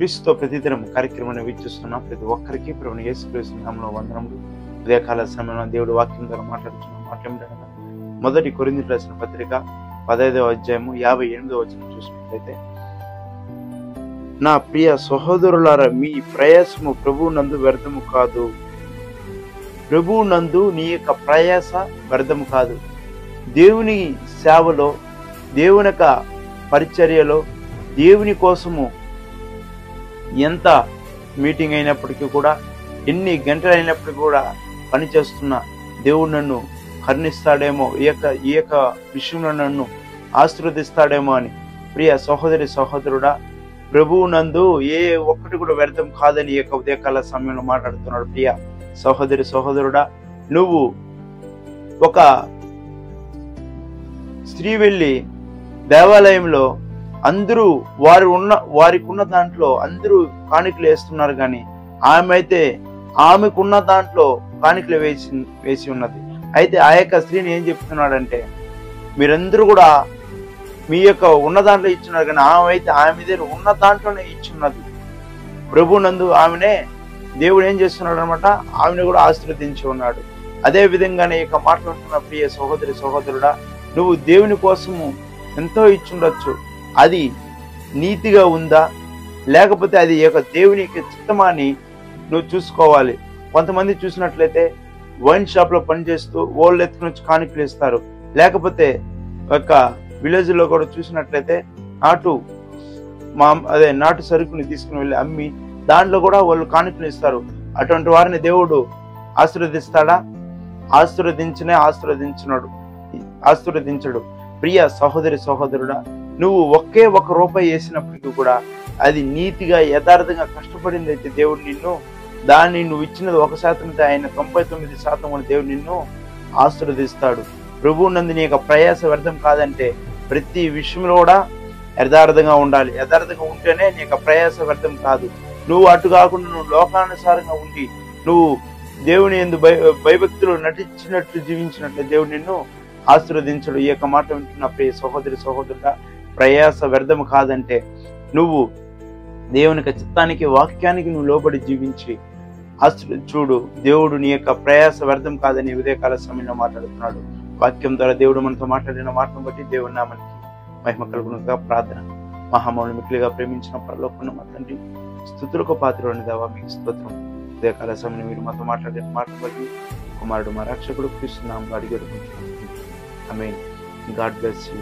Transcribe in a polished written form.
క్రీస్తుతో ప్రతిదినం కార్యక్రమాన్ని వీక్షిస్తున్నాం. ప్రతి ఒక్కరికి ప్రభువైన యేసుక్రీస్తు నామములో వందనములు. ఉదయకాల సమయంలో దేవుడు వాక్యం ద్వారా మాట్లాడుతున్న మాట్లాడగా మొదటి కొరింథీయులకు రాసిన పత్రిక 15వ అధ్యాయము 58వ వచనం చూసినట్లయితే, నా ప్రియ సహోదరులారా, మీ ప్రయాసము ప్రభువు నందు వ్యర్థము కాదు. ప్రభువు నందు నీ యొక్క ప్రయాస వ్యర్థము కాదు. దేవుని సేవలో, దేవుని యొక్క పరిచర్యలో, దేవుని కోసము ఎంత మీటింగ్ అయినప్పటికీ కూడా, ఎన్ని గంటలు అయినప్పటికీ కూడా పనిచేస్తున్న దేవుడు నన్ను కరుణిస్తాడేమో, ఈ యొక్క విషయంలో నన్ను ఆశీర్వదిస్తాడేమో అని ప్రియ సహోదరి సహోదరుడా, ప్రభువు నందు ఏ ఒక్కటి కూడా వ్యర్థం కాదని ఈ యొక్క ఉదయకాల సమయంలో మాట్లాడుతున్నాడు. ప్రియ సహోదరి సహోదరుడా, నువ్వు ఒక స్త్రీ వెళ్ళి దేవాలయంలో అందరూ వారికి ఉన్న దాంట్లో అందరూ కాணிకలు వేస్తున్నారు, కానీ ఆమెకున్న దాంట్లో కాணிకలు వేసి ఉన్నది. అయితే ఆ యొక్క స్త్రీని ఏం చెప్తున్నాడంటే, మీరందరూ కూడా మీ యొక్క ఉన్న దాంట్లో ఇచ్చున్నారు, కానీ ఆమె దగ్గర ఉన్న దాంట్లోనే ఇచ్చున్నది. ప్రభు నందు ఆమెనే దేవుడు ఏం చేస్తున్నాడు అనమాట, ఆమెను కూడా ఆశీర్వదించి ఉన్నాడు. అదే విధంగానే ఇక మాట్లాడుతున్న ప్రియ సహోదరి సహోదరుడా, నువ్వు దేవుని కోసము ఎంతో ఇచ్చుండొచ్చు. అది నీతిగా ఉందా, లేకపోతే అది యొక్క దేవుని యొక్క చిత్తమా అని నువ్వు చూసుకోవాలి. కొంతమంది చూసినట్లయితే వైన్ షాప్ లో పనిచేస్తూ ఓళ్ళు ఎత్తుకుని వచ్చి కాணிకలు ఇస్తారు. లేకపోతే ఒక విలేజ్ లో కూడా చూసినట్లయితే నాటు సరుకుని తీసుకుని వెళ్ళి అమ్మి దాంట్లో కూడా వాళ్ళు కాணிకలు ఇస్తారు. అటువంటి వారిని దేవుడు ఆశీర్వదిస్తాడా? ఆశీర్వదించడు. ప్రియ సహోదరి సహోదరుడా, నువ్వు ఒకే ఒక రూపాయి వేసినప్పటికీ కూడా అది నీతిగా యథార్థంగా కష్టపడింది అయితే దేవుడు నిన్ను, దాన్ని నువ్వు ఇచ్చినది 1% ఆయన 99% కూడా దేవుడు నిన్ను ఆశీర్వదిస్తాడు. ప్రభువు నందు నీ యొక్క ప్రయాస వ్యర్థం కాదంటే ప్రతి విషయంలో కూడా యథార్థంగా ఉండాలి. యథార్థంగా ఉంటేనే నీ యొక్క ప్రయాస వ్యర్థం కాదు. నువ్వు అటు కాకుండా నువ్వు లోకానుసారంగా ఉండి నువ్వు దేవుని యందు భయభక్తులు నటించినట్లు జీవించినట్లు దేవుడు నిన్ను ఆశీర్వదించడు. ఈ యొక్క మాట వింటున్న ప్రియ సహోదరి సహోదరుడా, ప్రయాస వ్యర్థం కాదంటే నువ్వు దేవుని యొక్క చిత్తానికి వాక్యానికి నువ్వు లోబడి జీవించి చూడు, దేవుడు నీ యొక్క ప్రయాస వ్యర్థం కాదని ఉదయకాల సమయంలో మాట్లాడుతున్నాడు. వాక్యం ద్వారా దేవుడు మనతో మాట్లాడిన మాటను బట్టి దేవుని నామానికి మహిమ కలుగునుగా ప్రార్థన. మహామౌని మిక్కిలిగా ప్రేమించిన పరలోకమున్న మా తండ్రి, స్తుతులకు పాత్రుడైన దేవా మీకు స్తోత్రం. ఉదయకాల సమయంలో మీరు మాతో మాట్లాడిన మాటను బట్టి కుమారుడు మా రక్షకుడు క్రీస్తు నామములో అడిగి వేడుకుంటున్నాము. ఆమేన్. God bless you.